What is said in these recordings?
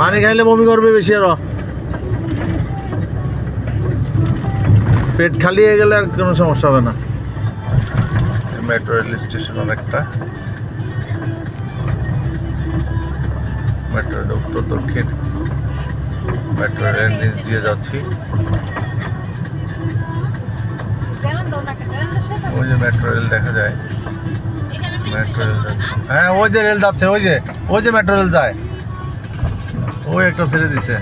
পানি খাইলে বমি করবে বেশি আরো। পেট খালি হয়ে গেলে আর কোনো সমস্যা হবে না। মেট্রো রেল স্টেশন একটা, মেট্রো রেল উত্তর দক্ষিণ মেট্রো রেলের নিচ দিয়ে যাচ্ছি। ওই যে মেট্রো রেল দেখা যায়, মেট্রো রেল, হ্যাঁ ওই যে রেল যাচ্ছে, ওই যে মেট্রো রেল যায়, ওই একটা ছেড়ে দিছে।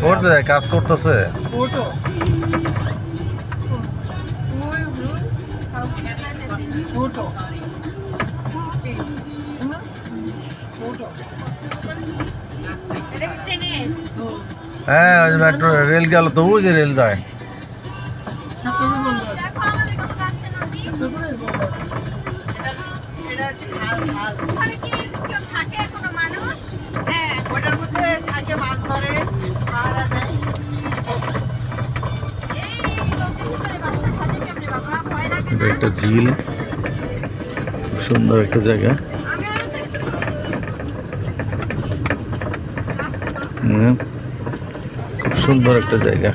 করতে যায়, কাজ করতেছে। হ্যাঁ ওই মেট্রো রেল গেল তো, ওই যে রেল যায়। একটা ঝিল, সুন্দর একটা জায়গা। খুব সুন্দর একটা জায়গা।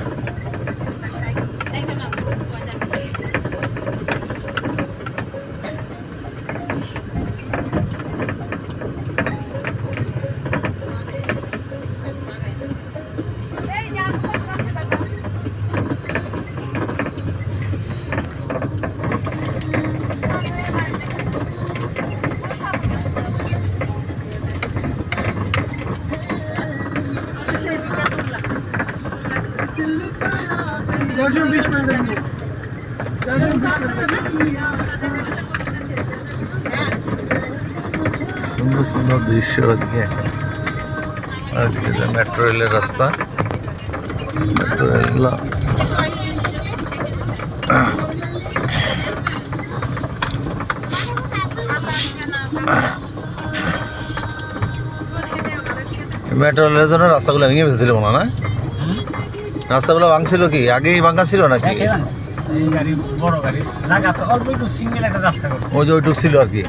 সুন্দর সুন্দর দৃশ্য। ওদিকে মেট্রো রেলের রাস্তা, মেট্রো রেলগুলো মেট্রো রেলের জন্য রাস্তাগুলো ভেঙে ফেলছিল মনে হয় না? রাস্তাগুলো ভাঙছিল কি আগেই ভাঙা ছিল নাকি? ওই যে ওইটুক ছিল আর কি,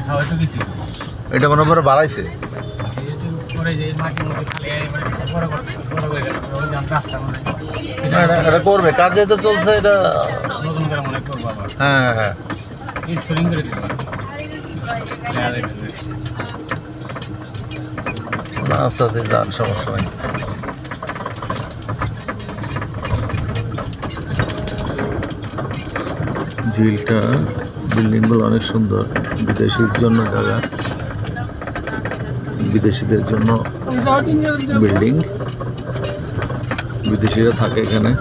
এটা মনে করে বাড়াইছে। এটা করবে, কাজ যেহেতু চলছে এটা। হ্যাঁ হ্যাঁ আস্তে আস্তে যান, সমস্যা নেই। ঝিলটা, বিল্ডিংগুলো অনেক সুন্দর, বিদেশির জন্য জায়গা, বিদেশিদের জন্য বিল্ডিং, বিদেশিরা থাকে এখানে।